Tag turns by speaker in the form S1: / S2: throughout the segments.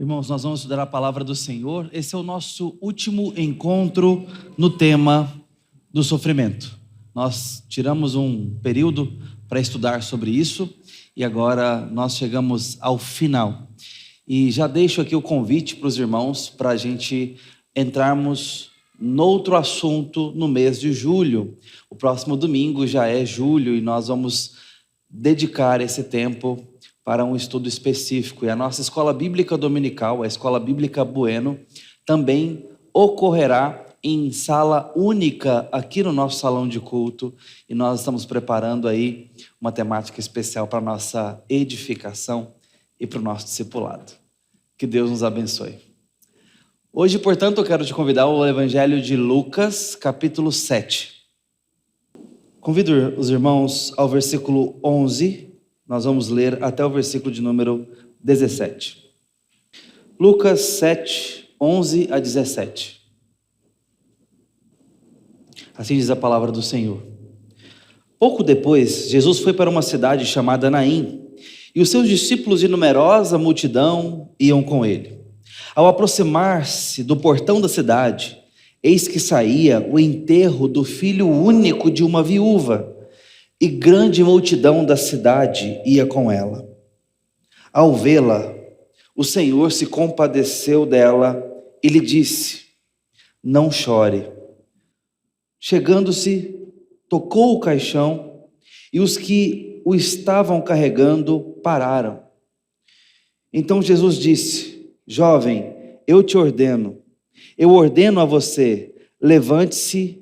S1: Irmãos, nós vamos estudar a palavra do Senhor. Esse é o nosso último encontro no tema do sofrimento. Nós tiramos um período para estudar sobre isso e agora nós chegamos ao final. E já deixo aqui o convite para os irmãos para a gente entrarmos noutro assunto no mês de julho. O próximo domingo já é julho e nós vamos dedicar esse tempo para um estudo específico. E a nossa escola bíblica dominical, a Escola Bíblica Bueno, também ocorrerá em sala única aqui no nosso salão de culto. E nós estamos preparando aí uma temática especial para a nossa edificação e para o nosso discipulado. Que Deus nos abençoe. Hoje, portanto, eu quero te convidar ao Evangelho de Lucas, capítulo 7. Convido os irmãos ao versículo 11. Nós vamos ler até o versículo de número 17. Lucas 7, 11 a 17. Assim diz a palavra do Senhor. Pouco depois, Jesus foi para uma cidade chamada Naim, e os seus discípulos e numerosa multidão iam com ele. Ao aproximar-se do portão da cidade, eis que saía o enterro do filho único de uma viúva, e grande multidão da cidade ia com ela. Ao vê-la, o Senhor se compadeceu dela e lhe disse: não chore. Chegando-se, tocou o caixão, e os que o estavam carregando pararam. Então Jesus disse: jovem, eu ordeno a você, levante-se.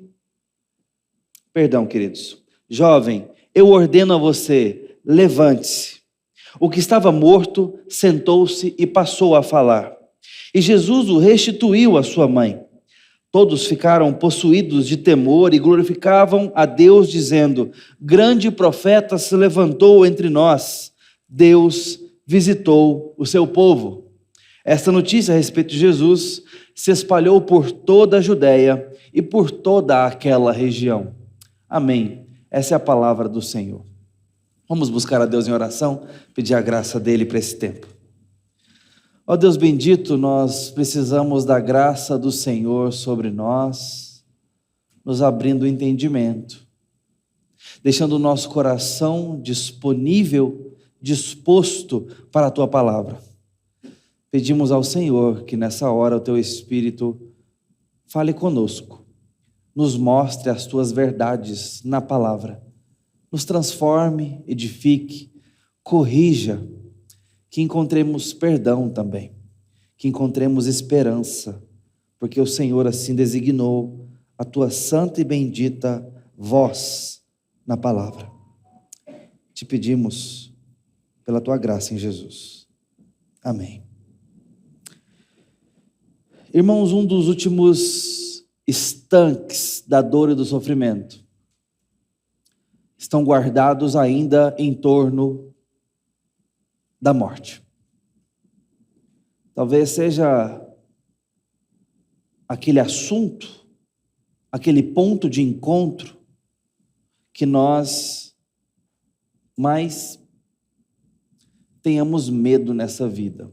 S1: Perdão, queridos. Jovem, eu ordeno a você, levante-se. O que estava morto sentou-se e passou a falar. E Jesus o restituiu à sua mãe. Todos ficaram possuídos de temor e glorificavam a Deus, dizendo: grande profeta se levantou entre nós. Deus visitou o seu povo. Esta notícia a respeito de Jesus se espalhou por toda a Judéia e por toda aquela região. Amém. Essa é a palavra do Senhor. Vamos buscar a Deus em oração, pedir a graça dele para esse tempo. Ó Deus bendito, nós precisamos da graça do Senhor sobre nós, nos abrindo o entendimento, deixando o nosso coração disponível, disposto para a tua palavra. Pedimos ao Senhor que nessa hora o teu Espírito fale conosco, nos mostre as tuas verdades na palavra, nos transforme, edifique, corrija, que encontremos perdão também, que encontremos esperança, porque o Senhor assim designou a tua santa e bendita voz na palavra. Te pedimos pela tua graça em Jesus. Amém. Irmãos, um dos últimos estanques da dor e do sofrimento estão guardados ainda em torno da morte. Talvez seja aquele assunto, aquele ponto de encontro que nós mais tenhamos medo nessa vida.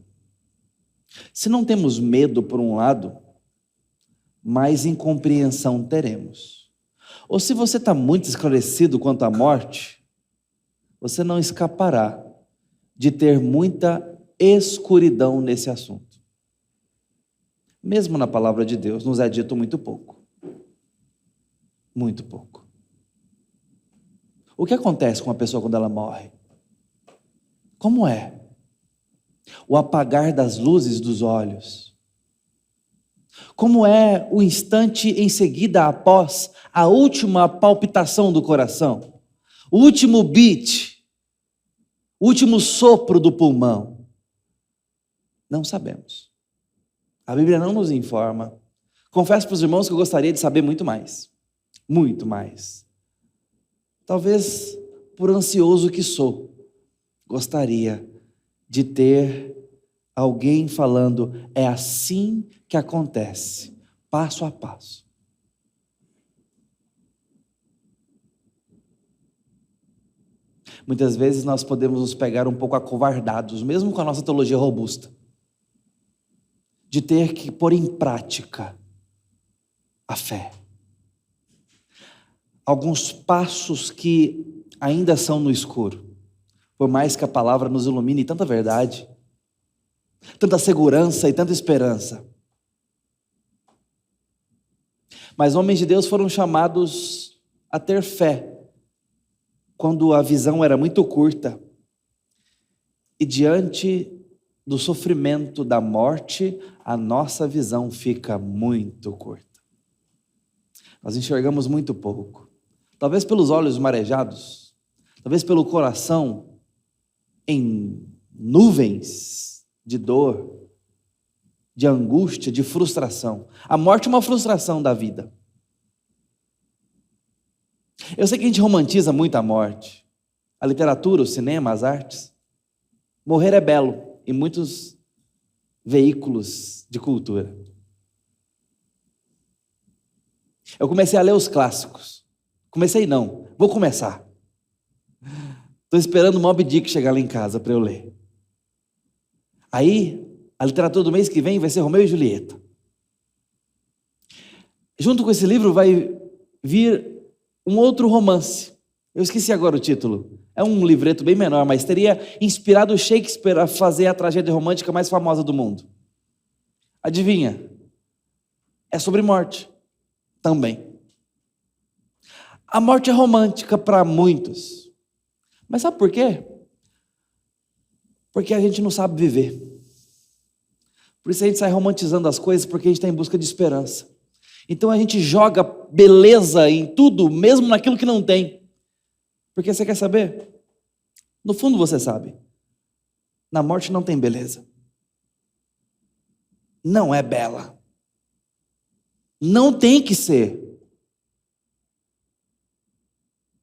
S1: Se não temos medo por um lado, mais incompreensão teremos. Ou se você está muito esclarecido quanto à morte, você não escapará de ter muita escuridão nesse assunto. Mesmo na palavra de Deus, nos é dito muito pouco. Muito pouco. O que acontece com uma pessoa quando ela morre? Como é? O apagar das luzes dos olhos. Como é o instante em seguida após a última palpitação do coração? O último beat, o último sopro do pulmão? Não sabemos. A Bíblia não nos informa. Confesso para os irmãos que eu gostaria de saber muito mais. Muito mais. Talvez, por ansioso que sou, gostaria de ter alguém falando: é assim que acontece, passo a passo. Muitas vezes nós podemos nos pegar um pouco acovardados, mesmo com a nossa teologia robusta. de ter que pôr em prática a fé. Alguns passos que ainda são no escuro, por mais que a palavra nos ilumine tanta verdade, tanta segurança e tanta esperança. Mas homens de Deus foram chamados a ter fé, quando a visão era muito curta, e diante do sofrimento da morte, a nossa visão fica muito curta. Nós enxergamos muito pouco. Talvez pelos olhos marejados, talvez pelo coração em nuvens de dor, de angústia, de frustração. A morte é uma frustração da vida. Eu sei que a gente romantiza muito a morte. A literatura, o cinema, as artes. Morrer é belo em muitos veículos de cultura. Eu comecei a ler os clássicos. Vou começar. Estou esperando o Moby Dick chegar lá em casa para eu ler. Aí, a literatura do mês que vem vai ser Romeu e Julieta. Junto com esse livro vai vir um outro romance. Eu esqueci agora o título. É um livreto bem menor, mas teria inspirado Shakespeare a fazer a tragédia romântica mais famosa do mundo. Adivinha? É sobre morte. Também. A morte é romântica para muitos. Mas sabe por quê? Porque a gente não sabe viver. Por isso a gente sai romantizando as coisas, porque a gente está em busca de esperança. Então a gente joga beleza em tudo, mesmo naquilo que não tem. Porque você quer saber? No fundo você sabe. Na morte não tem beleza. Não é bela. Não tem que ser.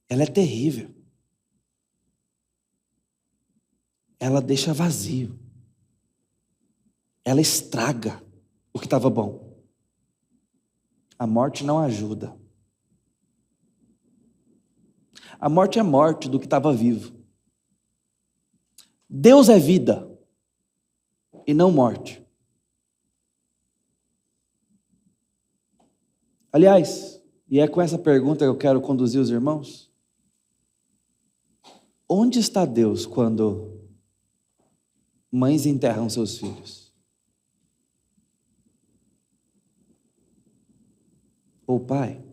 S1: Ela é terrível. Ela deixa vazio. Ela estraga o que estava bom. A morte não ajuda. A morte é morte do que estava vivo. Deus é vida e não morte. Aliás, e é com essa pergunta que eu quero conduzir os irmãos. Onde está Deus quando mães enterram seus filhos? Ou pai?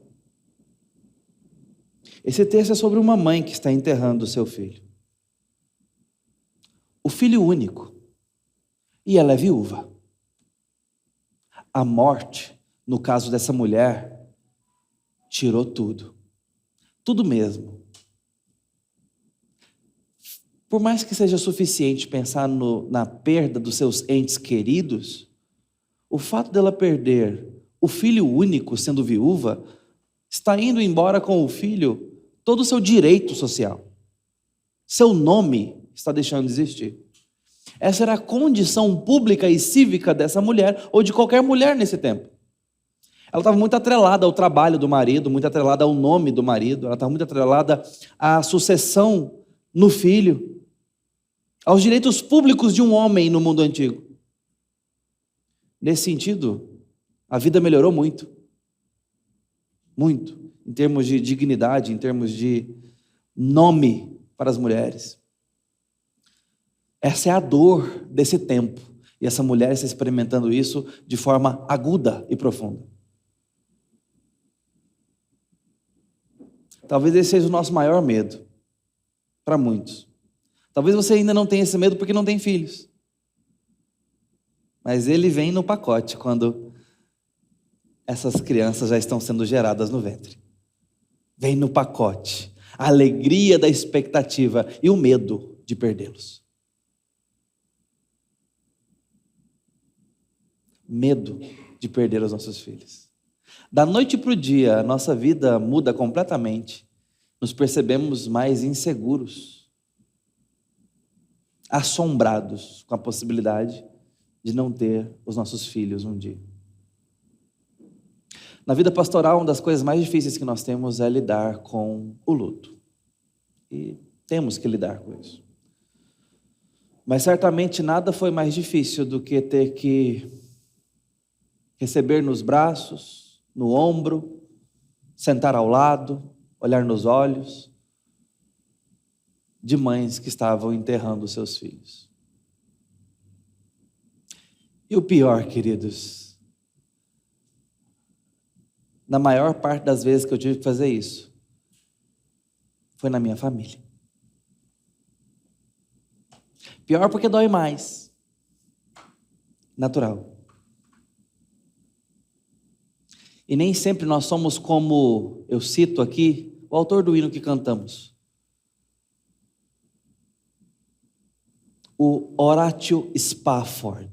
S1: Esse texto é sobre uma mãe que está enterrando o seu filho. O filho único. E ela é viúva. A morte, no caso dessa mulher, tirou tudo. Tudo mesmo. Por mais que seja suficiente pensar na perda dos seus entes queridos, o fato dela perder o filho único sendo viúva, está indo embora com o filho todo o seu direito social. Seu nome está deixando de existir. Essa era a condição pública e cívica dessa mulher, ou de qualquer mulher nesse tempo. Ela estava muito atrelada ao trabalho do marido, muito atrelada ao nome do marido, ela estava muito atrelada à sucessão no filho, aos direitos públicos de um homem no mundo antigo. Nesse sentido, a vida melhorou muito. Muito. Em termos de dignidade, em termos de nome para as mulheres. Essa é a dor desse tempo. E essa mulher está experimentando isso de forma aguda e profunda. Talvez esse seja o nosso maior medo. Para muitos. Talvez você ainda não tenha esse medo porque não tem filhos. Mas ele vem no pacote quando essas crianças já estão sendo geradas no ventre. Vem no pacote. A alegria da expectativa e o medo de perdê-los. Medo de perder os nossos filhos. Da noite para o dia, a nossa vida muda completamente. Nos percebemos mais inseguros, assombrados com a possibilidade de não ter os nossos filhos um dia. Na vida pastoral, uma das coisas mais difíceis que nós temos é lidar com o luto. E temos que lidar com isso. Mas certamente nada foi mais difícil do que ter que receber nos braços, no ombro, sentar ao lado, olhar nos olhos de mães que estavam enterrando seus filhos. E o pior, queridos, na maior parte das vezes que eu tive que fazer isso, foi na minha família. Pior porque dói mais. Natural. E nem sempre nós somos como, eu cito aqui, o autor do hino que cantamos. O Horatio Spafford.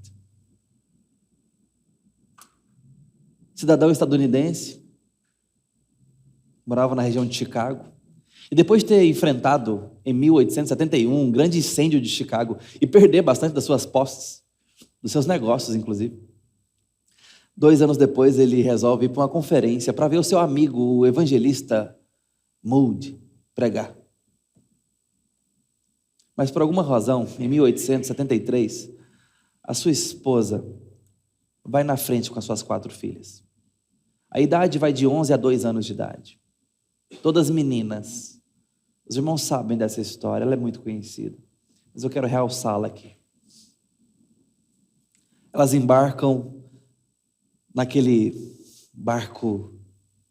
S1: Cidadão estadunidense, morava na região de Chicago. E depois de ter enfrentado, em 1871, um grande incêndio de Chicago e perder bastante das suas posses, dos seus negócios, inclusive, 2 anos depois ele resolve ir para uma conferência para ver o seu amigo, o evangelista Moody, pregar. Mas por alguma razão, em 1873, a sua esposa vai na frente com as suas 4 filhas. A idade vai de 11 a 2 anos de idade. Todas meninas. Os irmãos sabem dessa história, ela é muito conhecida. Mas eu quero realçá-la aqui. Elas embarcam naquele barco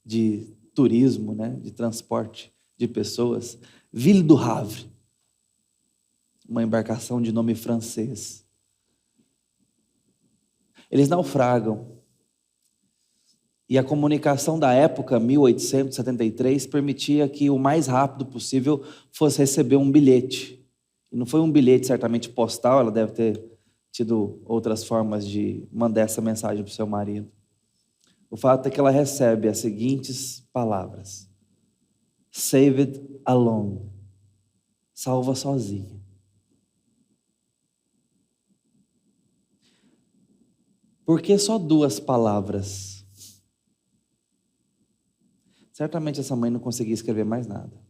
S1: de turismo, né, de transporte de pessoas, Ville du Havre, uma embarcação de nome francês. Eles naufragam. E a comunicação da época, 1873, permitia que o mais rápido possível fosse receber um bilhete. E não foi um bilhete certamente postal, ela deve ter tido outras formas de mandar essa mensagem para o seu marido. O fato é que ela recebe as seguintes palavras: Saved alone. Salva sozinha. Por que só 2 palavras? Certamente essa mãe não conseguia escrever mais nada.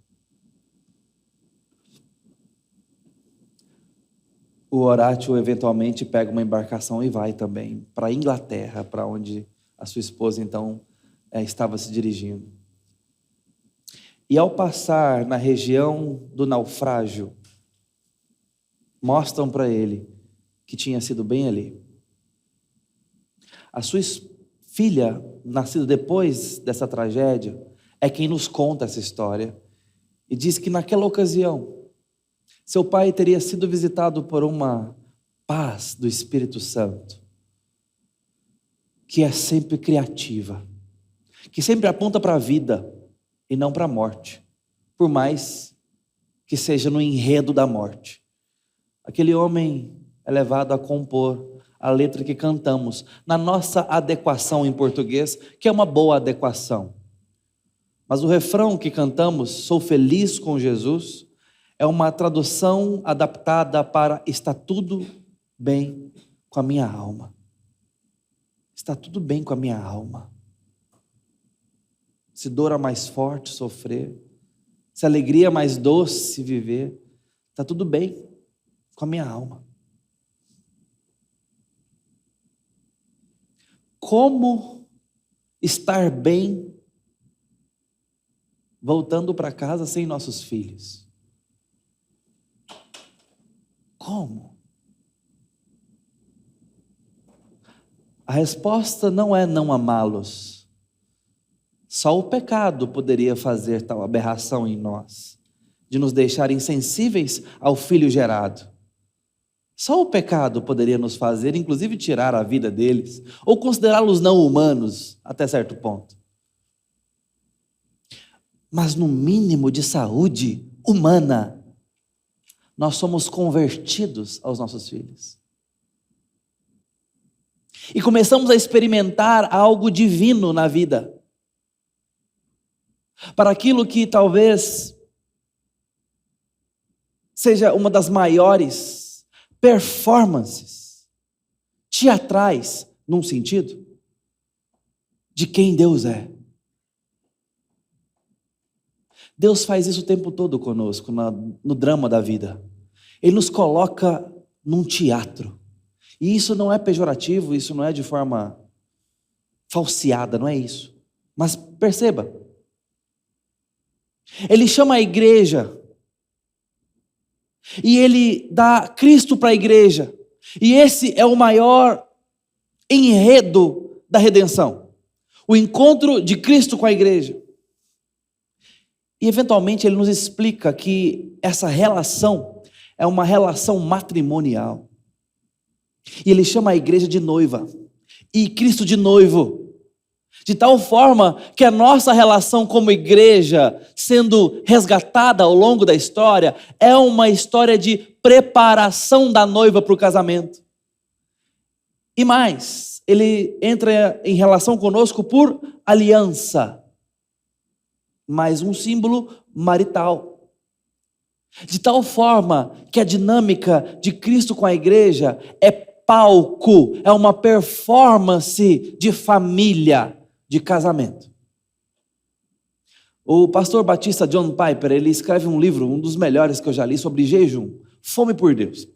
S1: O Horácio eventualmente pega uma embarcação e vai também para a Inglaterra, para onde a sua esposa então estava se dirigindo. E ao passar na região do naufrágio, mostram para ele que tinha sido bem ali. A sua filha, nascida depois dessa tragédia, é quem nos conta essa história e diz que naquela ocasião seu pai teria sido visitado por uma paz do Espírito Santo, que é sempre criativa, que sempre aponta para a vida e não para a morte, por mais que seja no enredo da morte. Aquele homem é levado a compor a letra que cantamos, na nossa adequação em português, que é uma boa adequação. Mas o refrão que cantamos, Sou Feliz com Jesus, é uma tradução adaptada para Está tudo bem com a minha alma. Está tudo bem com a minha alma. Se dor é mais forte sofrer, se alegria é mais doce viver, está tudo bem com a minha alma. Como estar bem voltando para casa sem nossos filhos? Como? A resposta não é não amá-los. Só o pecado poderia fazer tal aberração em nós, de nos deixar insensíveis ao filho gerado. Só o pecado poderia nos fazer, inclusive, tirar a vida deles, ou considerá-los não humanos, até certo ponto. Mas no mínimo de saúde humana, nós somos convertidos aos nossos filhos. E começamos a experimentar algo divino na vida. Para aquilo que talvez seja uma das maiores performances teatrais, num sentido, de quem Deus é. Deus faz isso o tempo todo conosco, no drama da vida. Ele nos coloca num teatro. E isso não é pejorativo, isso não é de forma falseada, não é isso. Mas perceba, ele chama a igreja, e ele dá Cristo para a igreja, e esse é o maior enredo da redenção, o encontro de Cristo com a igreja. E eventualmente ele nos explica que essa relação é uma relação matrimonial, e ele chama a igreja de noiva, e Cristo de noivo, de tal forma que a nossa relação como igreja, sendo resgatada ao longo da história, é uma história de preparação da noiva para o casamento. E mais, ele entra em relação conosco por aliança, mais um símbolo marital. De tal forma que a dinâmica de Cristo com a igreja é palco, é uma performance de família, de casamento. O pastor batista John Piper, ele escreve um livro, um dos melhores que eu já li, sobre jejum, Fome por Deus.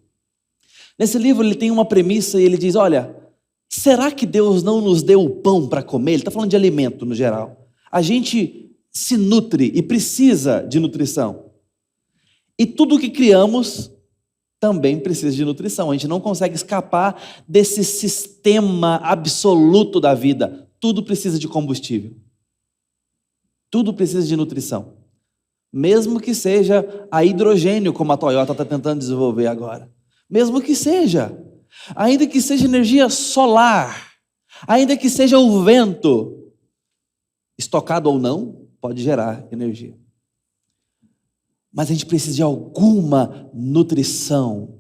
S1: Nesse livro ele tem uma premissa e ele diz, olha, será que Deus não nos deu o pão para comer? Ele está falando de alimento no geral. A gente se nutre e precisa de nutrição. E tudo que criamos também precisa de nutrição. A gente não consegue escapar desse sistema absoluto da vida. Tudo precisa de combustível. Tudo precisa de nutrição. Mesmo que seja a hidrogênio, como a Toyota está tentando desenvolver agora. Mesmo que seja. Ainda que seja energia solar. Ainda que seja o vento. Estocado ou não, pode gerar energia. Mas a gente precisa de alguma nutrição.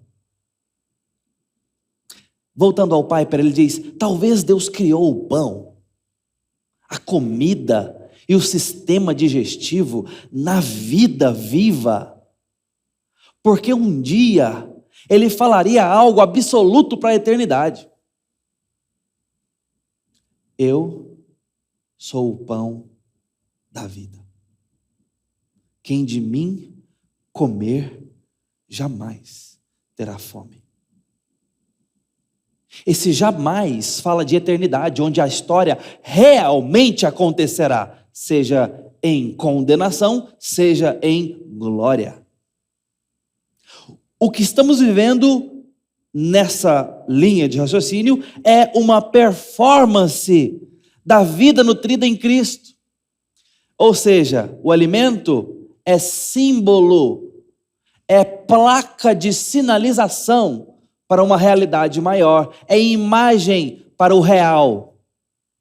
S1: Voltando ao Piper, ele diz, talvez Deus criou o pão, a comida e o sistema digestivo na vida viva, porque um dia ele falaria algo absoluto para a eternidade. Eu sou o pão da vida. Quem de mim comer, jamais terá fome. Esse jamais fala de eternidade, onde a história realmente acontecerá, seja em condenação, seja em glória. O que estamos vivendo nessa linha de raciocínio é uma performance da vida nutrida em Cristo. Ou seja, o alimento é símbolo, é placa de sinalização para uma realidade maior, é imagem para o real.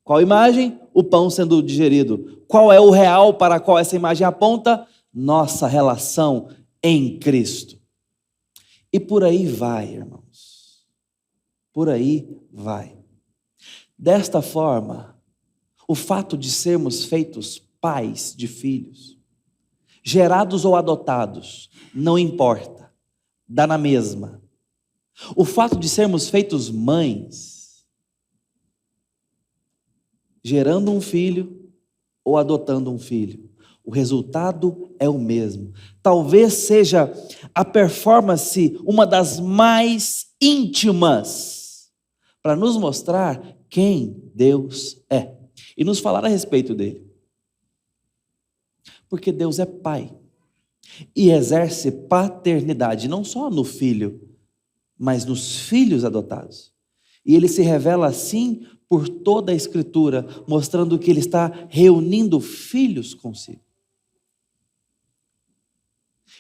S1: Qual imagem? O pão sendo digerido. Qual é o real para qual essa imagem aponta? Nossa relação em Cristo. E por aí vai, irmãos. Por aí vai. Desta forma, o fato de sermos feitos pais de filhos, gerados ou adotados, não importa, dá na mesma. O fato de sermos feitos mães, gerando um filho ou adotando um filho, o resultado é o mesmo. Talvez seja a performance uma das mais íntimas para nos mostrar quem Deus é e nos falar a respeito dele. Porque Deus é pai e exerce paternidade não só no filho, mas nos filhos adotados. E ele se revela assim por toda a Escritura, mostrando que ele está reunindo filhos consigo.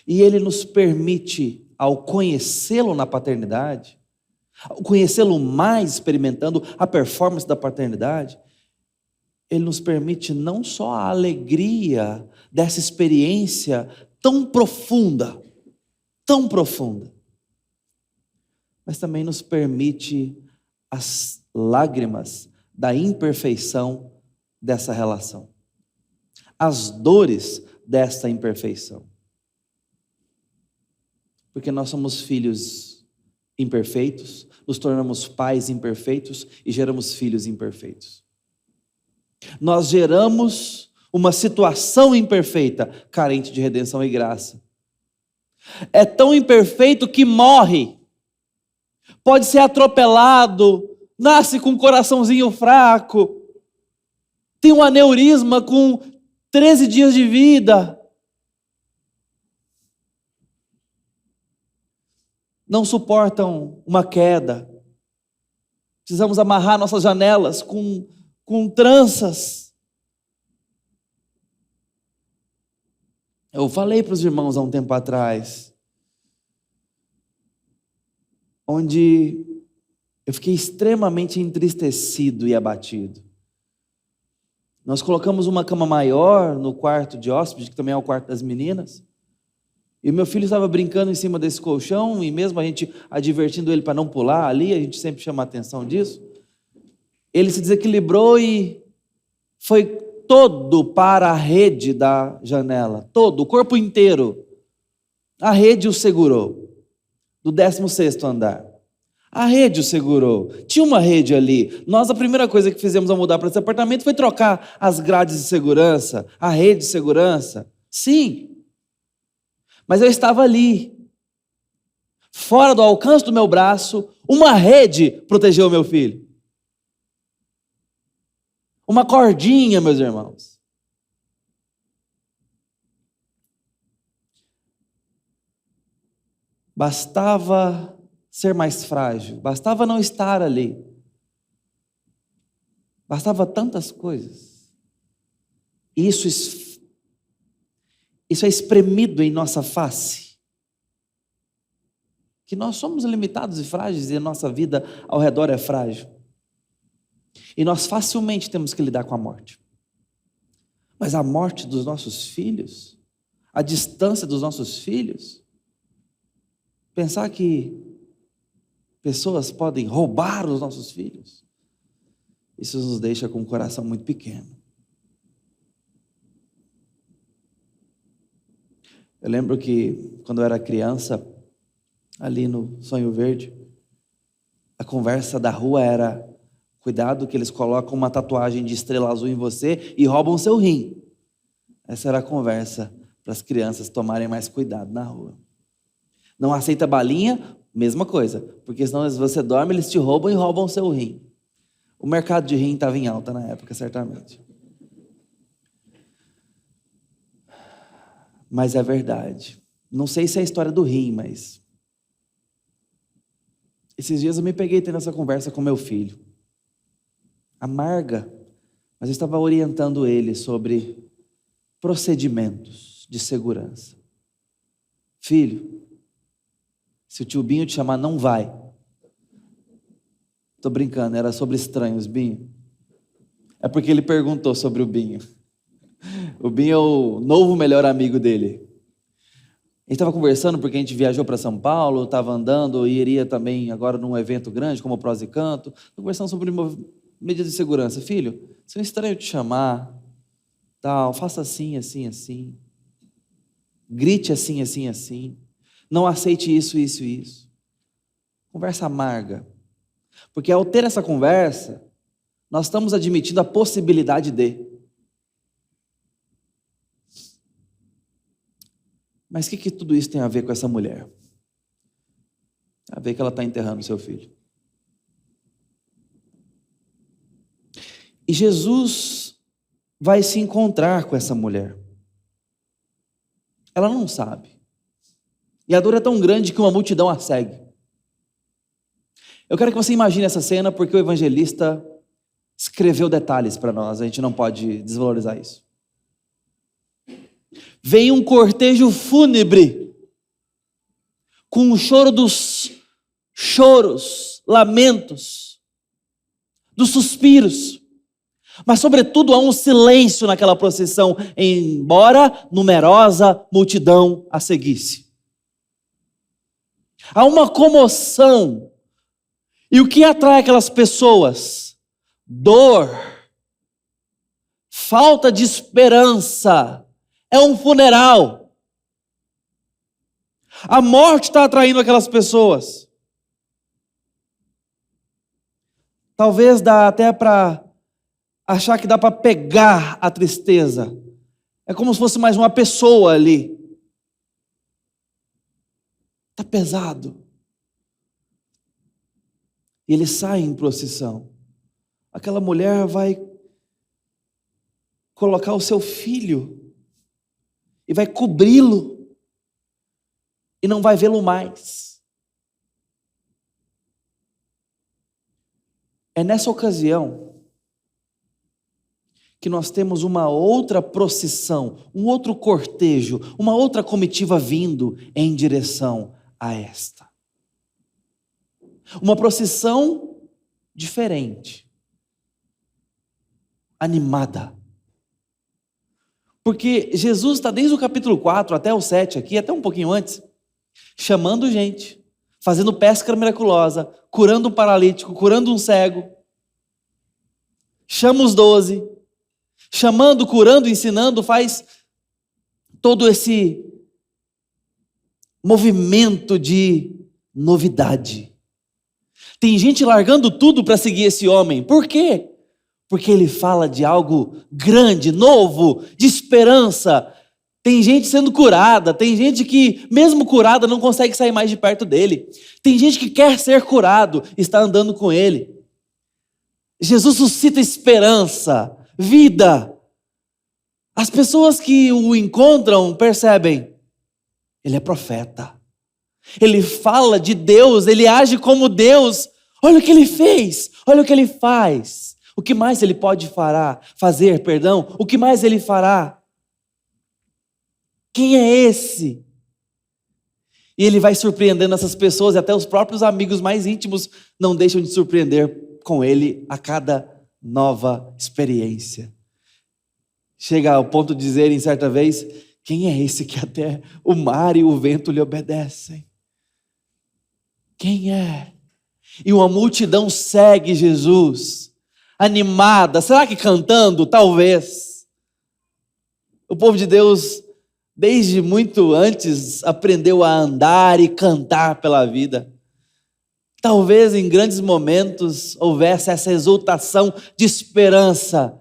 S1: E ele nos permite, ao conhecê-lo na paternidade, ao conhecê-lo mais, experimentando a performance da paternidade, ele nos permite não só a alegria dessa experiência tão profunda, mas também nos permite as lágrimas da imperfeição dessa relação, as dores dessa imperfeição. Porque nós somos filhos imperfeitos, nos tornamos pais imperfeitos e geramos filhos imperfeitos. Nós geramos uma situação imperfeita, carente de redenção e graça. É tão imperfeito que morre. Pode ser atropelado, nasce com um coraçãozinho fraco, tem um aneurisma com 13 dias de vida. Não suportam uma queda. Precisamos amarrar nossas janelas com tranças. Eu falei para os irmãos há um tempo atrás, onde eu fiquei extremamente entristecido e abatido. Nós colocamos uma cama maior no quarto de hóspede, que também é o quarto das meninas, e meu filho estava brincando em cima desse colchão, e mesmo a gente advertindo ele para não pular ali, a gente sempre chama a atenção disso, ele se desequilibrou e foi todo para a rede da janela, todo, o corpo inteiro. A rede o segurou, do 16º andar. A rede o segurou. Tinha uma rede ali. Nós, a primeira coisa que fizemos ao mudar para esse apartamento foi trocar as grades de segurança, a rede de segurança. Sim. Mas eu estava ali. Fora do alcance do meu braço, uma rede protegeu o meu filho. Uma cordinha, meus irmãos. Bastava ser mais frágil, bastava não estar ali, bastava tantas coisas. Isso é espremido em nossa face, que nós somos limitados e frágeis e a nossa vida ao redor é frágil. E nós facilmente temos que lidar com a morte. Mas a morte dos nossos filhos, a distância dos nossos filhos, pensar que pessoas podem roubar os nossos filhos, isso nos deixa com o coração muito pequeno. Eu lembro que quando eu era criança, ali no Sonho Verde, a conversa da rua era: cuidado que eles colocam uma tatuagem de estrela azul em você e roubam seu rim. Essa era a conversa para as crianças tomarem mais cuidado na rua. Não aceita balinha? Mesma coisa, porque senão você dorme, eles te roubam e roubam o seu rim. O mercado de rim estava em alta na época, certamente. Mas é verdade. Não sei se é a história do rim, mas esses dias eu me peguei tendo essa conversa com meu filho. Amarga, mas eu estava orientando ele sobre procedimentos de segurança. Filho, se o tio Binho te chamar, não vai. Tô brincando, era sobre estranhos, Binho. É porque ele perguntou sobre o Binho. O Binho é o novo melhor amigo dele. A gente estava conversando porque a gente viajou para São Paulo, estava andando e iria também agora num evento grande como o Prós e Canto. Conversando sobre medidas de segurança. Filho, se um estranho te chamar, tal, faça assim, assim, assim. Grite assim, assim, assim. Não aceite isso, isso e isso. Conversa amarga. Porque ao ter essa conversa, nós estamos admitindo a possibilidade de. Mas o que tudo isso tem a ver com essa mulher? Tem a ver que ela está enterrando seu filho. E Jesus vai se encontrar com essa mulher. Ela não sabe. E a dor é tão grande que uma multidão a segue. Eu quero que você imagine essa cena porque o evangelista escreveu detalhes para nós, a gente não pode desvalorizar isso. Vem um cortejo fúnebre, com o choro dos choros, lamentos, dos suspiros, mas sobretudo há um silêncio naquela procissão, embora numerosa multidão a seguisse. Há uma comoção. E o que atrai aquelas pessoas? Dor, falta de esperança. É um funeral. A morte está atraindo aquelas pessoas. Talvez dá até para achar que dá para pegar a tristeza. É como se fosse mais uma pessoa ali. Está pesado. E ele sai em procissão. Aquela mulher vai colocar o seu filho e vai cobri-lo e não vai vê-lo mais. É nessa ocasião que nós temos uma outra procissão, um outro cortejo, uma outra comitiva vindo em direção a esta. Uma procissão diferente, animada. Porque Jesus está desde o capítulo 4 até o 7 aqui, até um pouquinho antes, chamando gente, fazendo pesca miraculosa, curando um paralítico, curando um cego. Chama os 12, chamando, curando, ensinando, faz todo esse movimento de novidade. Tem gente largando tudo para seguir esse homem. Por quê? Porque ele fala de algo grande, novo, de esperança. Tem gente sendo curada, tem gente que, mesmo curada, não consegue sair mais de perto dele. Tem gente que quer ser curado, está andando com ele. Jesus suscita esperança, vida. As pessoas que o encontram percebem, ele é profeta. Ele fala de Deus, ele age como Deus. Olha o que ele fez, olha o que ele faz. O que mais ele pode fazer? O que mais ele fará? Quem é esse? E ele vai surpreendendo essas pessoas, e até os próprios amigos mais íntimos não deixam de surpreender com ele a cada nova experiência. Chega ao ponto de dizerem certa vez, quem é esse que até o mar e o vento lhe obedecem? Quem é? E uma multidão segue Jesus, animada, será que cantando? Talvez. O povo de Deus, desde muito antes, aprendeu a andar e cantar pela vida. Talvez em grandes momentos houvesse essa exultação de esperança.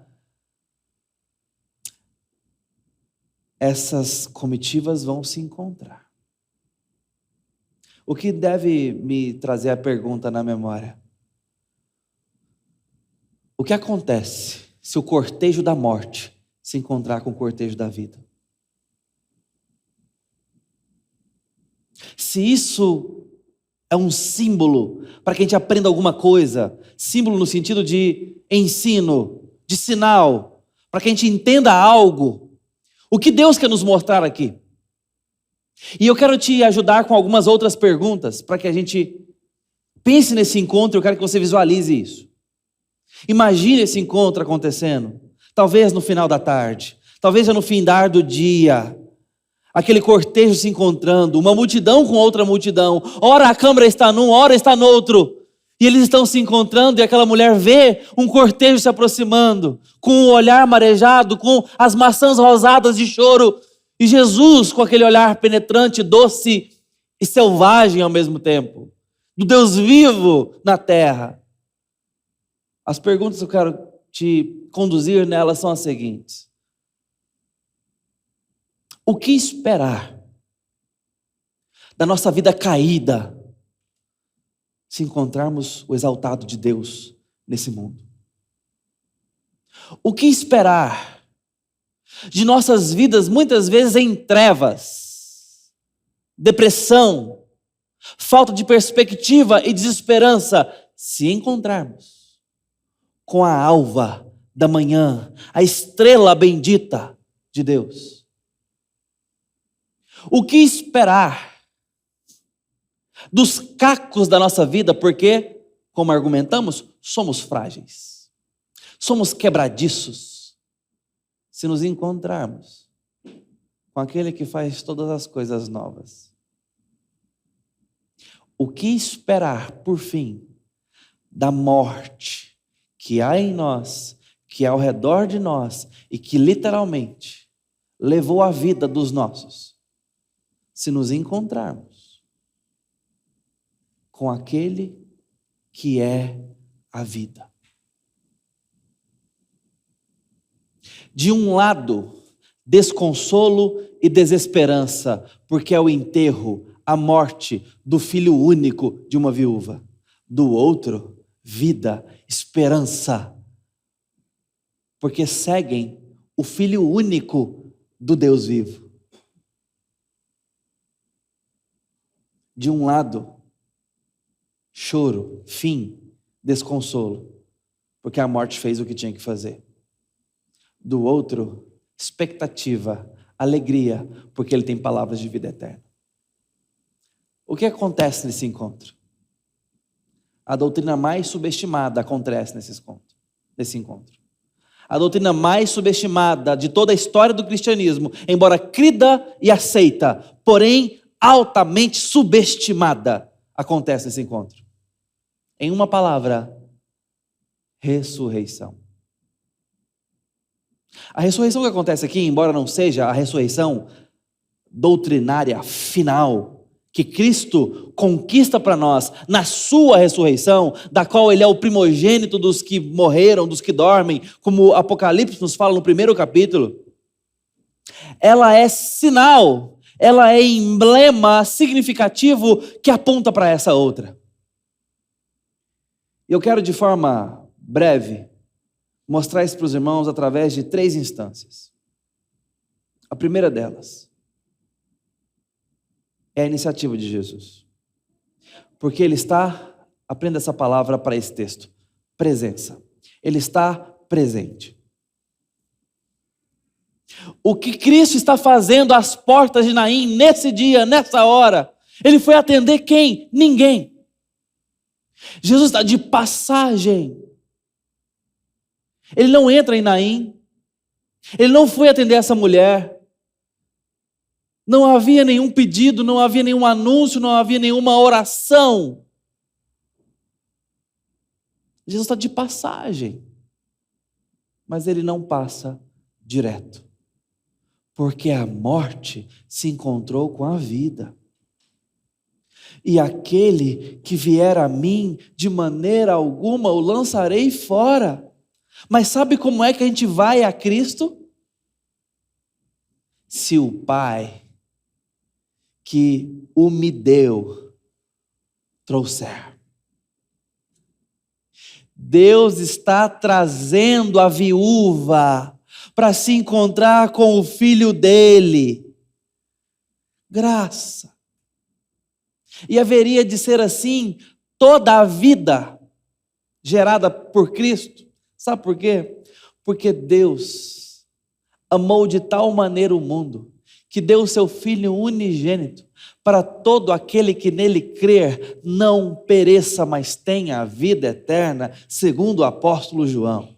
S1: Essas comitivas vão se encontrar. O que deve me trazer a pergunta na memória? O que acontece se o cortejo da morte se encontrar com o cortejo da vida? Se isso é um símbolo para que a gente aprenda alguma coisa, símbolo no sentido de ensino, de sinal, para que a gente entenda algo, o que Deus quer nos mostrar aqui? E eu quero te ajudar com algumas outras perguntas, para que a gente pense nesse encontro. Eu quero que você visualize isso. Imagine esse encontro acontecendo, talvez no final da tarde, talvez no findar do dia, aquele cortejo se encontrando, uma multidão com outra multidão, ora a câmara está num, ora está no outro, e eles estão se encontrando, e aquela mulher vê um cortejo se aproximando, com o olhar marejado, com as maçãs rosadas de choro, e Jesus com aquele olhar penetrante, doce e selvagem ao mesmo tempo, do Deus vivo na terra. As perguntas que eu quero te conduzir nelas são as seguintes. O que esperar da nossa vida caída se encontrarmos o exaltado de Deus nesse mundo? O que esperar de nossas vidas muitas vezes em trevas, depressão, falta de perspectiva e desesperança, se encontrarmos com a alva da manhã, a estrela bendita de Deus? O que esperar dos cacos da nossa vida, porque, como argumentamos, somos frágeis, somos quebradiços, se nos encontrarmos com aquele que faz todas as coisas novas? O que esperar, por fim, da morte que há em nós, que há ao redor de nós e que literalmente levou a vida dos nossos, se nos encontrarmos com aquele que é a vida? De um lado, desconsolo e desesperança, porque é o enterro, a morte do filho único de uma viúva. Do outro, vida, esperança, porque seguem o Filho único do Deus vivo. De um lado, choro, fim, desconsolo, porque a morte fez o que tinha que fazer. Do outro, expectativa, alegria, porque ele tem palavras de vida eterna. O que acontece nesse encontro? A doutrina mais subestimada acontece nesse encontro. A doutrina mais subestimada de toda a história do cristianismo, embora crida e aceita, porém altamente subestimada, acontece nesse encontro. Em uma palavra, ressurreição. A ressurreição que acontece aqui, embora não seja a ressurreição doutrinária final, que Cristo conquista para nós na sua ressurreição, da qual ele é o primogênito dos que morreram, dos que dormem, como o Apocalipse nos fala no primeiro capítulo, ela é sinal, ela é emblema significativo que aponta para essa outra. Eu quero de forma breve mostrar isso para os irmãos através de 3 instâncias. A primeira delas é a iniciativa de Jesus. Porque ele está, aprenda essa palavra para esse texto, presença. Ele está presente. O que Cristo está fazendo às portas de Naim nesse dia, nessa hora, ele foi atender quem? Ninguém. Jesus está de passagem. Ele não entra em Naim. Ele não foi atender essa mulher. Não havia nenhum pedido, não havia nenhum anúncio, não havia nenhuma oração. Jesus está de passagem. Mas ele não passa direto. Porque a morte se encontrou com a vida. E aquele que vier a mim, de maneira alguma o lançarei fora. Mas sabe como é que a gente vai a Cristo? Se o Pai que o me deu trouxer. Deus está trazendo a viúva para se encontrar com o filho dele. Graça. E haveria de ser assim toda a vida gerada por Cristo. Sabe por quê? Porque Deus amou de tal maneira o mundo que deu o seu Filho unigênito para todo aquele que nele crer não pereça, mas tenha a vida eterna, segundo o apóstolo João.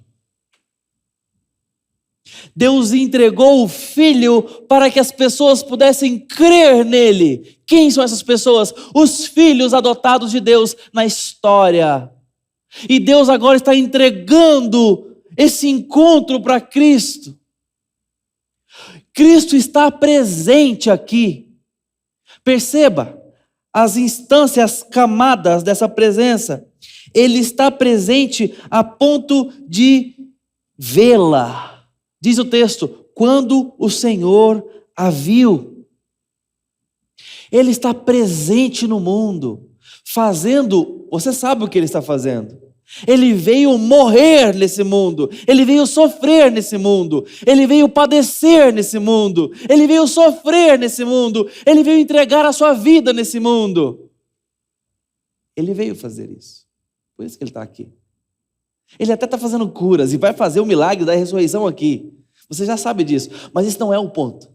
S1: Deus entregou o Filho para que as pessoas pudessem crer nele. Quem são essas pessoas? Os filhos adotados de Deus na história. E Deus agora está entregando esse encontro para Cristo. Cristo está presente aqui. Perceba as instâncias, as camadas dessa presença. Ele está presente a ponto de vê-la. Diz o texto, quando o Senhor a viu. Ele está presente no mundo, fazendo, você sabe o que ele está fazendo. Ele veio morrer nesse mundo, ele veio sofrer nesse mundo, ele veio padecer nesse mundo, ele veio sofrer nesse mundo, ele veio entregar a sua vida nesse mundo. Ele veio fazer isso, por isso que ele está aqui. Ele até está fazendo curas e vai fazer o milagre da ressurreição aqui. Você já sabe disso, mas isso não é o ponto.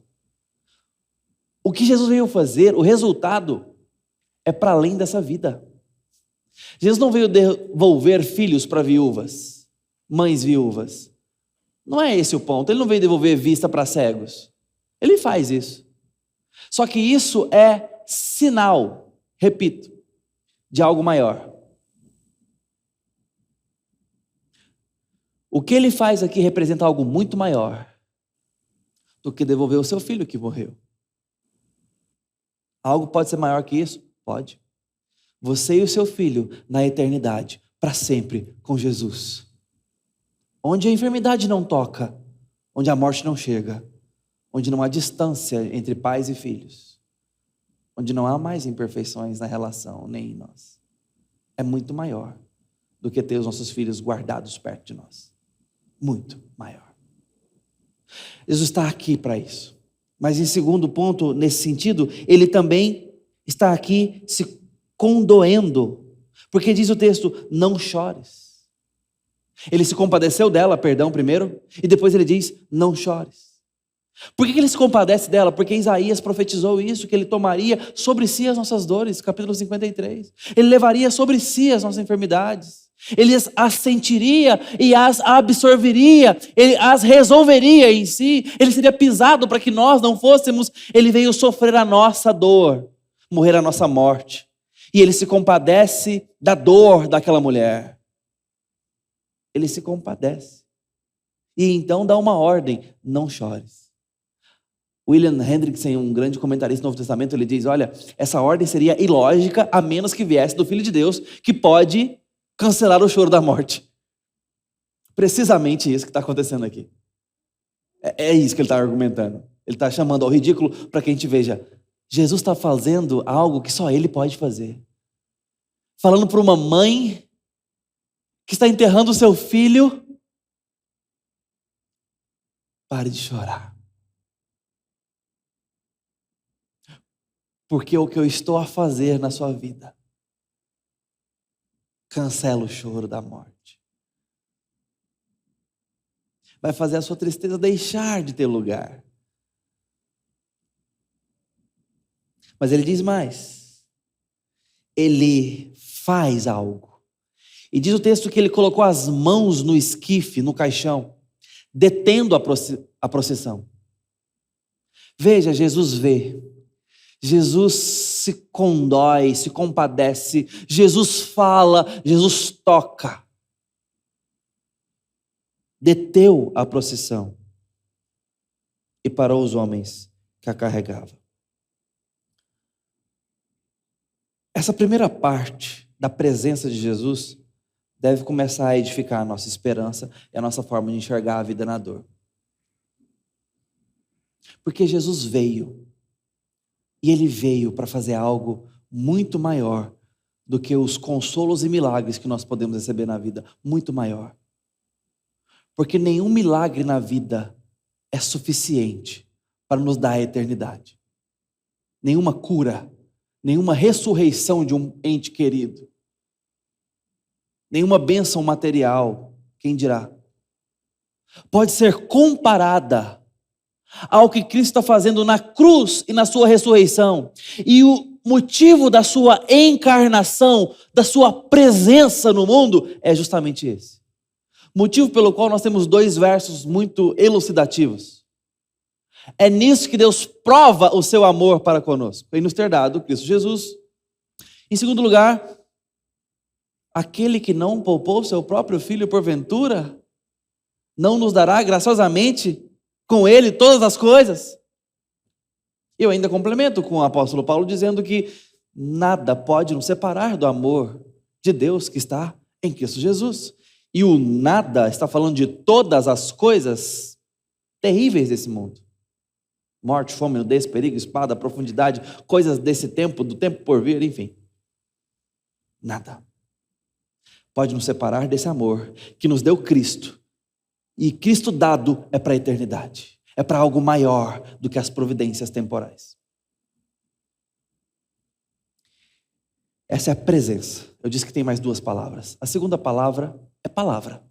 S1: O que Jesus veio fazer, o resultado, é para além dessa vida. Jesus não veio devolver filhos para viúvas, mães viúvas. Não é esse o ponto. Ele não veio devolver vista para cegos. Ele faz isso. Só que isso é sinal, repito, de algo maior. O que ele faz aqui representa algo muito maior do que devolver o seu filho que morreu. Algo pode ser maior que isso? Pode. Você e o seu filho na eternidade, para sempre com Jesus. Onde a enfermidade não toca, onde a morte não chega, onde não há distância entre pais e filhos, onde não há mais imperfeições na relação, nem em nós. É muito maior do que ter os nossos filhos guardados perto de nós. Muito maior. Jesus está aqui para isso. Mas em segundo ponto, nesse sentido, ele também está aqui se condoendo. Porque diz o texto, não chores. Ele se compadeceu dela, perdão, primeiro, e depois ele diz, não chores. Por que ele se compadece dela? Porque Isaías profetizou isso, que ele tomaria sobre si as nossas dores, capítulo 53. Ele levaria sobre si as nossas enfermidades. Ele as sentiria e as absorveria, ele as resolveria em si. Ele seria pisado para que nós não fôssemos. Ele veio sofrer a nossa dor, morrer a nossa morte. E ele se compadece da dor daquela mulher. Ele se compadece. E então dá uma ordem, não chores. William Hendrickson, um grande comentarista do Novo Testamento, ele diz, olha, essa ordem seria ilógica a menos que viesse do Filho de Deus, que pode cancelar o choro da morte. Precisamente isso que está acontecendo aqui. É isso que ele está argumentando. Ele está chamando ao ridículo para que a gente veja, Jesus está fazendo algo que só ele pode fazer. Falando para uma mãe que está enterrando o seu filho, pare de chorar. Porque o que eu estou a fazer na sua vida cancela o choro da morte. Vai fazer a sua tristeza deixar de ter lugar. Mas ele diz mais. Ele faz algo. E diz o texto que ele colocou as mãos no esquife, no caixão, detendo a procissão. Veja, Jesus vê. Jesus se condói, se compadece, Jesus fala, Jesus toca. Deteu a procissão e parou os homens que a carregavam. Essa primeira parte da presença de Jesus deve começar a edificar a nossa esperança e a nossa forma de enxergar a vida na dor. Porque Jesus veio. E ele veio para fazer algo muito maior do que os consolos e milagres que nós podemos receber na vida. Muito maior. Porque nenhum milagre na vida é suficiente para nos dar a eternidade. Nenhuma cura, nenhuma ressurreição de um ente querido, nenhuma bênção material, quem dirá, pode ser comparada ao que Cristo está fazendo na cruz e na sua ressurreição. E o motivo da sua encarnação, da sua presença no mundo, é justamente esse. Motivo pelo qual nós temos 2 versos muito elucidativos. É nisso que Deus prova o seu amor para conosco, em nos ter dado Cristo Jesus. Em segundo lugar, aquele que não poupou seu próprio filho porventura, não nos dará graciosamente com ele todas as coisas. Eu ainda complemento com o apóstolo Paulo dizendo que nada pode nos separar do amor de Deus que está em Cristo Jesus. E o nada está falando de todas as coisas terríveis desse mundo. Morte, fome, nudez, perigo, espada, profundidade, coisas desse tempo, do tempo por vir, enfim. Nada pode nos separar desse amor que nos deu Cristo. E Cristo dado é para a eternidade. É para algo maior do que as providências temporais. Essa é a presença. Eu disse que tem mais 2 palavras. A segunda palavra é palavra.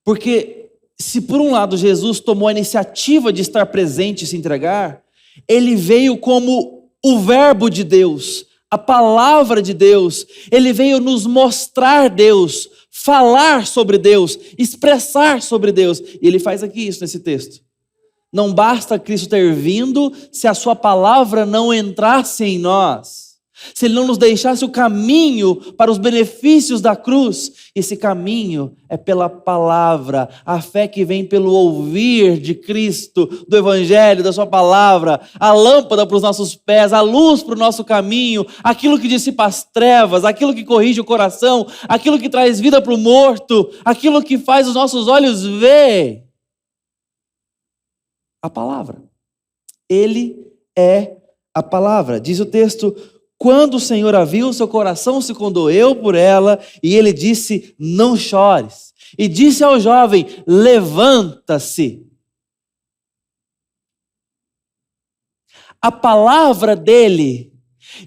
S1: Porque se por um lado Jesus tomou a iniciativa de estar presente e se entregar, ele veio como o verbo de Deus, a palavra de Deus. Ele veio nos mostrar Deus, falar sobre Deus, expressar sobre Deus. E ele faz aqui isso nesse texto. Não basta Cristo ter vindo se a sua palavra não entrasse em nós. Se ele não nos deixasse o caminho para os benefícios da cruz. Esse caminho é pela palavra, a fé que vem pelo ouvir de Cristo, do Evangelho, da sua palavra, a lâmpada para os nossos pés, a luz para o nosso caminho, aquilo que dissipa as trevas, aquilo que corrige o coração, aquilo que traz vida para o morto, aquilo que faz os nossos olhos ver. A palavra. Ele é a palavra. Diz o texto: quando o Senhor a viu, seu coração se condoeu por ela, e ele disse: não chores. e disse ao jovem: levanta-se. A palavra dele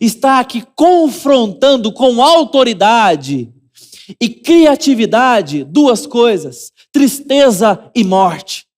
S1: está aqui confrontando com autoridade e criatividade duas coisas: tristeza e morte.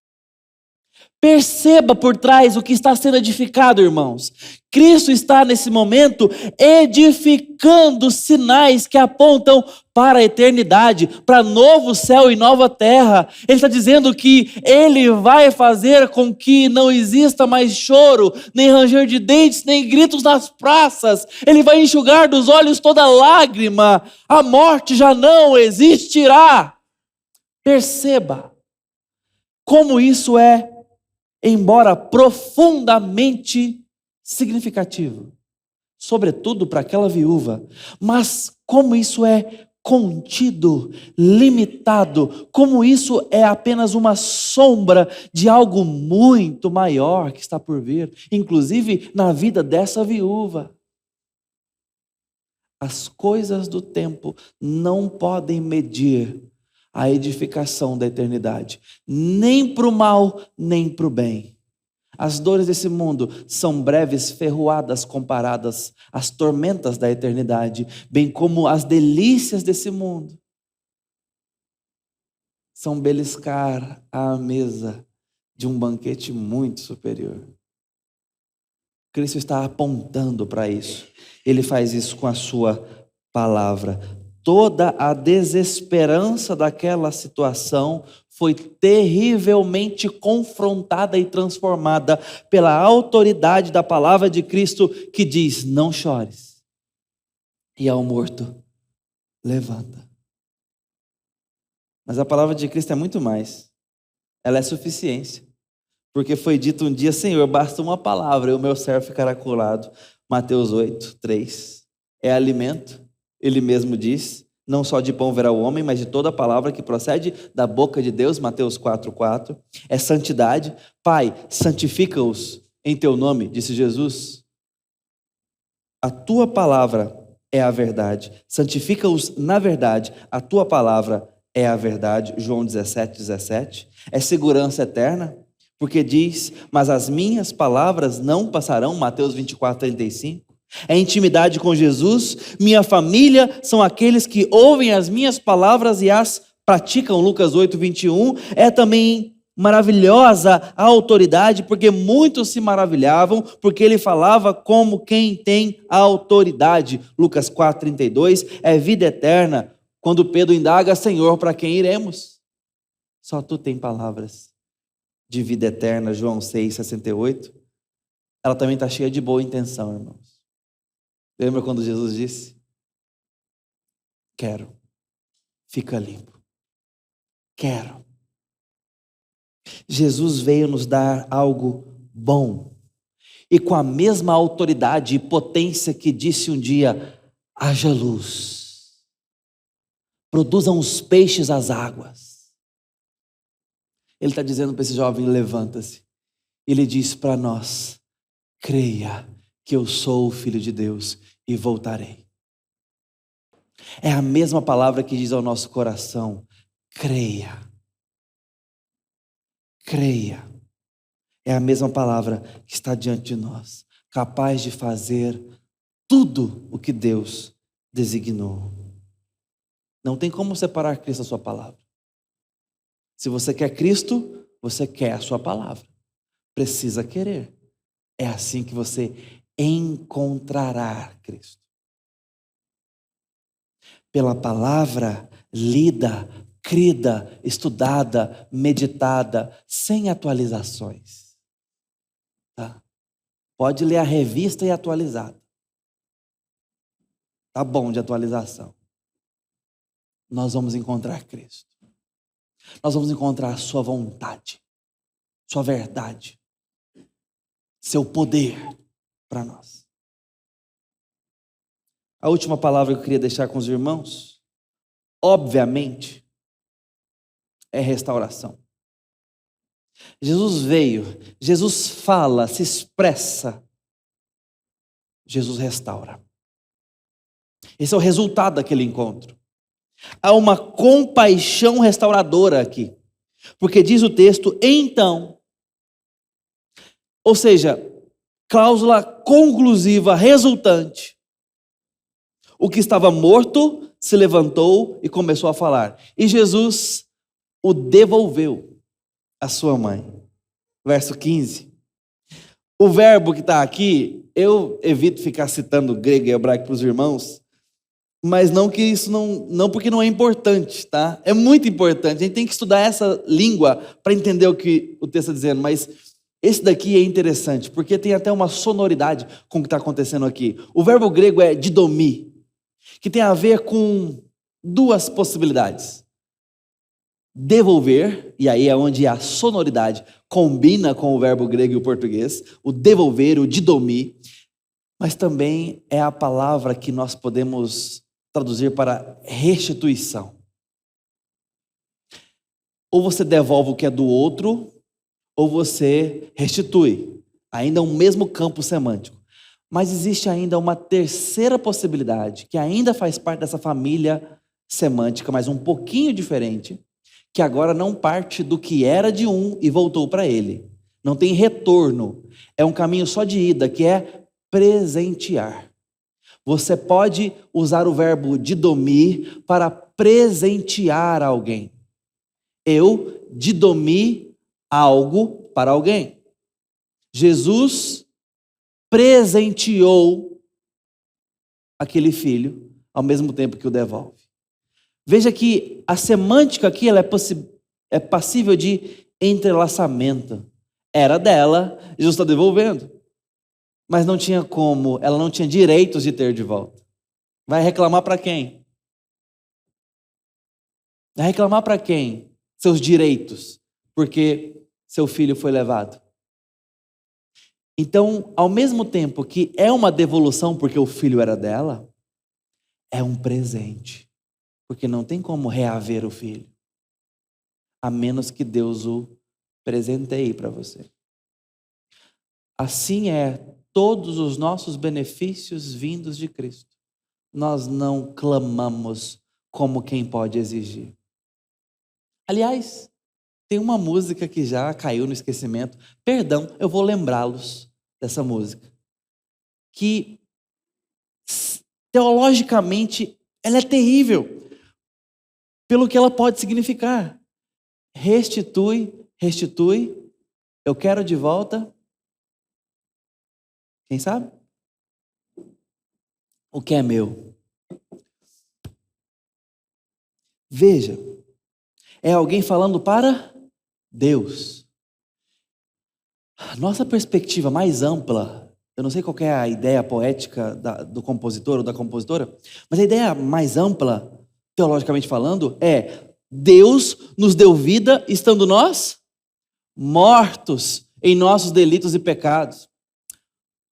S1: Perceba por trás o que está sendo edificado, irmãos. Cristo está nesse momento edificando sinais que apontam para a eternidade, para novo céu e nova terra. Ele está dizendo que Ele vai fazer com que não exista mais choro, nem ranger de dentes, nem gritos nas praças. Ele vai enxugar dos olhos toda lágrima. A morte já não existirá. Perceba como isso é, embora profundamente significativo, sobretudo para aquela viúva, mas como isso é contido, limitado, como isso é apenas uma sombra de algo muito maior que está por vir, inclusive na vida dessa viúva. As coisas do tempo não podem medir a edificação da eternidade, nem para o mal, nem para o bem. As dores desse mundo são breves ferroadas comparadas às tormentas da eternidade, bem como as delícias desse mundo são beliscar à mesa de um banquete muito superior. Cristo está apontando para isso. Ele faz isso com a sua palavra. Toda a desesperança daquela situação foi terrivelmente confrontada e transformada pela autoridade da palavra de Cristo, que diz: não chores. E ao morto, levanta. Mas a palavra de Cristo é muito mais. Ela é suficiência. Porque foi dito um dia: Senhor, basta uma palavra e o meu servo ficará curado. Mateus 8, 3. É alimento. Ele mesmo diz: não só de pão verá o homem, mas de toda a palavra que procede da boca de Deus. Mateus 4, 4. É santidade. Pai, santifica-os em teu nome, disse Jesus. A tua palavra é a verdade. Santifica-os na verdade. A tua palavra é a verdade. João 17, 17. É segurança eterna, porque diz: mas as minhas palavras não passarão. Mateus 24, 35. É intimidade com Jesus. Minha família são aqueles que ouvem as minhas palavras e as praticam. Lucas 8, 21. É também maravilhosa a autoridade, porque muitos se maravilhavam, porque ele falava como quem tem a autoridade. Lucas 4, 32. É vida eterna. Quando Pedro indaga: Senhor, para quem iremos? Só tu tem palavras de vida eterna. João 6, 68. Ela também está cheia de boa intenção, irmãos. Lembra quando Jesus disse: quero, fica limpo. Quero. Jesus veio nos dar algo bom, e com a mesma autoridade e potência que disse um dia: haja luz, produzam os peixes as águas. Ele está dizendo para esse jovem: levanta-se. Ele diz para nós: creia que eu sou o Filho de Deus e voltarei. É a mesma palavra que diz ao nosso coração: creia. Creia. É a mesma palavra que está diante de nós, capaz de fazer tudo o que Deus designou. Não tem como separar Cristo da sua palavra. Se você quer Cristo, você quer a sua palavra. Precisa querer. É assim que você encontrará Cristo. Pela palavra lida, crida, estudada, meditada, sem atualizações. Tá? Pode ler a revista e atualizada. Tá bom de atualização. Nós vamos encontrar Cristo. Nós vamos encontrar a sua vontade, sua verdade, seu poder para nós. A última palavra que eu queria deixar com os irmãos, obviamente, é restauração. Jesus veio, Jesus fala, se expressa, Jesus restaura. Esse é o resultado daquele encontro. Há uma compaixão restauradora aqui. Porque diz o texto, então. Ou seja, cláusula conclusiva, resultante. O que estava morto se levantou e começou a falar. E Jesus o devolveu à sua mãe. Verso 15. O verbo que está aqui, eu evito ficar citando grego e hebraico para os irmãos, mas não que isso não porque não é importante, tá? É muito importante. A gente tem que estudar essa língua para entender o que o texto está dizendo, mas esse daqui é interessante, porque tem até uma sonoridade com o que está acontecendo aqui. O verbo grego é didomi, que tem a ver com duas possibilidades. Devolver, e aí é onde a sonoridade combina com o verbo grego e o português, o devolver, o didomi, mas também é a palavra que nós podemos traduzir para restituição. Ou você devolve o que é do outro, ou você restitui. Ainda é um mesmo campo semântico. Mas existe ainda uma terceira possibilidade, que ainda faz parte dessa família semântica, mas um pouquinho diferente, que agora não parte do que era de um e voltou para ele. Não tem retorno. É um caminho só de ida, que é presentear. Você pode usar o verbo didomi para presentear alguém. Eu didomi algo para alguém. Jesus presenteou aquele filho ao mesmo tempo que o devolve. Veja que a semântica aqui ela é passível de entrelaçamento. Era dela, Jesus está devolvendo. Mas não tinha como, ela não tinha direitos de ter de volta. Vai reclamar para quem? Vai reclamar para quem? Seus direitos, porque seu filho foi levado. Então, ao mesmo tempo que é uma devolução porque o filho era dela, é um presente, porque não tem como reaver o filho, a menos que Deus o presenteie para você. Assim é todos os nossos benefícios vindos de Cristo. Nós não clamamos como quem pode exigir. Aliás, tem uma música que já caiu no esquecimento. Perdão, eu vou lembrá-los dessa música. Que, teologicamente, ela é terrível. Pelo que ela pode significar. Restitui, restitui. Eu quero de volta. Quem sabe? O que é meu. Veja. É alguém falando para Deus. Nossa perspectiva mais ampla, eu não sei qual é a ideia poética do compositor ou da compositora, mas a ideia mais ampla, teologicamente falando, é Deus nos deu vida estando nós mortos em nossos delitos e pecados.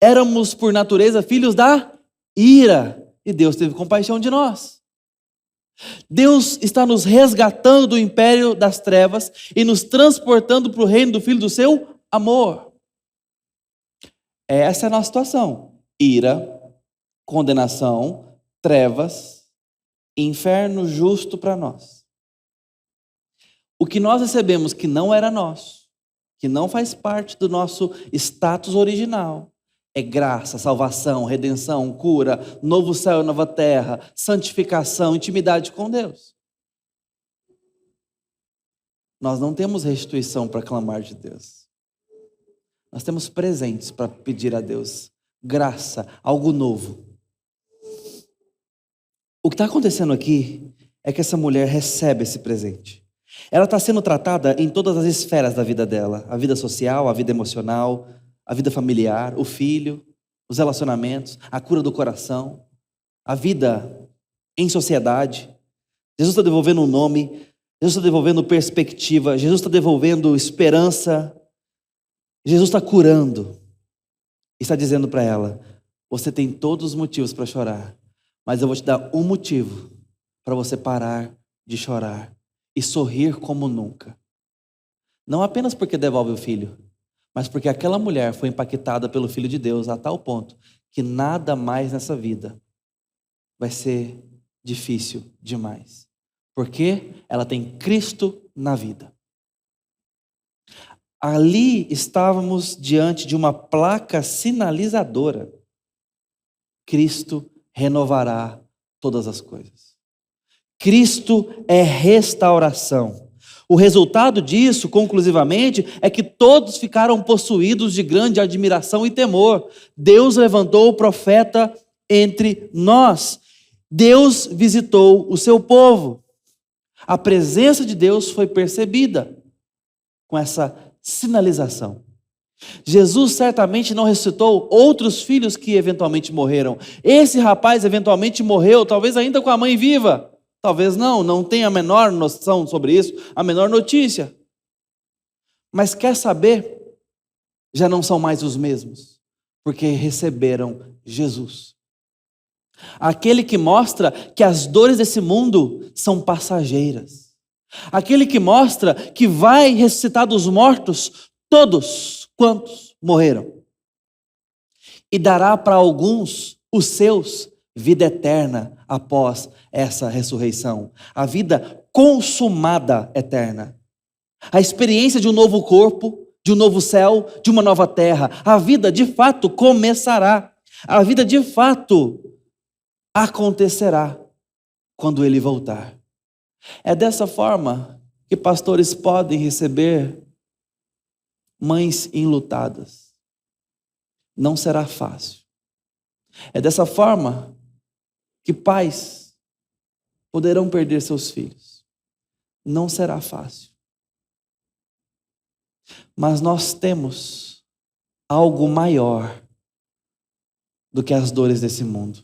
S1: Éramos, por natureza, filhos da ira, e Deus teve compaixão de nós. Deus está nos resgatando do império das trevas e nos transportando para o reino do Filho do seu amor. Essa é a nossa situação. Ira, condenação, trevas, inferno justo para nós. O que nós recebemos que não era nosso, que não faz parte do nosso status original, é graça, salvação, redenção, cura, novo céu e nova terra, santificação, intimidade com Deus. Nós não temos restituição para clamar de Deus. Nós temos presentes para pedir a Deus. Graça, algo novo. O que está acontecendo aqui é que essa mulher recebe esse presente. Ela está sendo tratada em todas as esferas da vida dela. A vida social, a vida emocional, a vida familiar, o filho, os relacionamentos, a cura do coração, a vida em sociedade. Jesus está devolvendo um nome, Jesus está devolvendo perspectiva, Jesus está devolvendo esperança, Jesus está curando. E está dizendo para ela, você tem todos os motivos para chorar, mas eu vou te dar um motivo para você parar de chorar e sorrir como nunca. Não apenas porque devolve o filho, mas porque aquela mulher foi impactada pelo Filho de Deus a tal ponto que nada mais nessa vida vai ser difícil demais. Porque ela tem Cristo na vida. Ali estávamos diante de uma placa sinalizadora. Cristo renovará todas as coisas. Cristo é restauração. O resultado disso, conclusivamente, é que todos ficaram possuídos de grande admiração e temor. Deus levantou o profeta entre nós. Deus visitou o seu povo. A presença de Deus foi percebida com essa sinalização. Jesus certamente não ressuscitou outros filhos que eventualmente morreram. Esse rapaz eventualmente morreu, talvez ainda com a mãe viva. Talvez não tenha a menor noção sobre isso, a menor notícia. Mas quer saber? Já não são mais os mesmos, porque receberam Jesus. Aquele que mostra que as dores desse mundo são passageiras. Aquele que mostra que vai ressuscitar dos mortos todos quantos morreram. E dará para alguns, os seus, vida eterna após essa ressurreição. A vida consumada eterna. A experiência de um novo corpo, de um novo céu, de uma nova terra. A vida de fato começará. A vida de fato acontecerá quando ele voltar. É dessa forma que pastores podem receber mães enlutadas. Não será fácil. É dessa forma que pais poderão perder seus filhos. Não será fácil. Mas nós temos algo maior do que as dores desse mundo,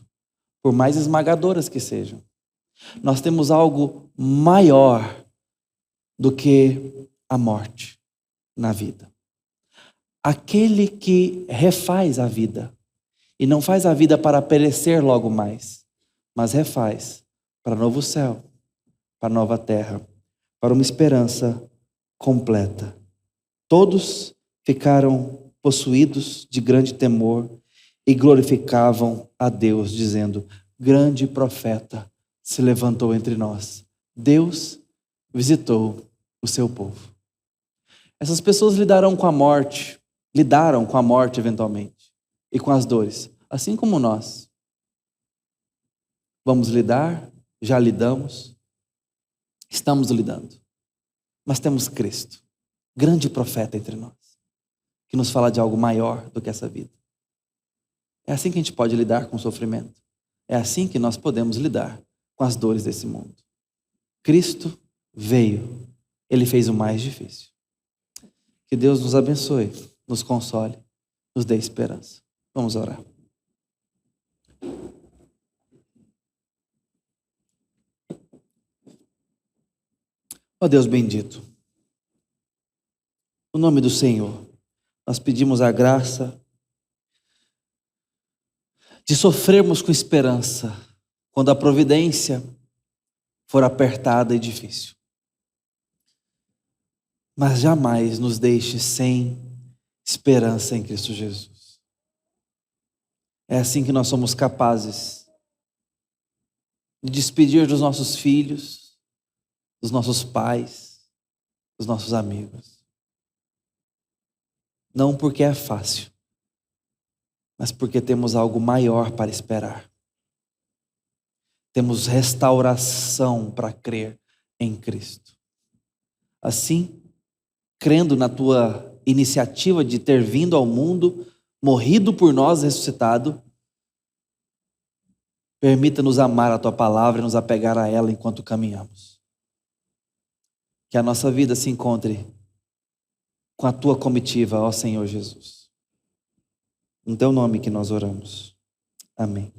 S1: por mais esmagadoras que sejam. Nós temos algo maior do que a morte na vida. Aquele que refaz a vida, e não faz a vida para perecer logo mais, mas refaz para novo céu, para nova terra, para uma esperança completa. Todos ficaram possuídos de grande temor e glorificavam a Deus, dizendo: grande profeta se levantou entre nós. Deus visitou o seu povo. Essas pessoas lidaram com a morte eventualmente, e com as dores, assim como nós. Vamos lidar, já lidamos, estamos lidando, mas temos Cristo, grande profeta entre nós, que nos fala de algo maior do que essa vida. É assim que a gente pode lidar com o sofrimento. É assim que nós podemos lidar com as dores desse mundo. Cristo veio, Ele fez o mais difícil. Que Deus nos abençoe, nos console, nos dê esperança. Vamos orar. Ó Deus bendito, no nome do Senhor, nós pedimos a graça de sofrermos com esperança quando a providência for apertada e difícil. Mas jamais nos deixe sem esperança em Cristo Jesus. É assim que nós somos capazes de despedir dos nossos filhos, dos nossos pais, dos nossos amigos. Não porque é fácil, mas porque temos algo maior para esperar. Temos restauração para crer em Cristo. Assim, crendo na tua iniciativa de ter vindo ao mundo, morrido por nós, ressuscitado, permita-nos amar a tua palavra e nos apegar a ela enquanto caminhamos. Que a nossa vida se encontre com a tua comitiva, ó Senhor Jesus. Em teu nome que nós oramos. Amém.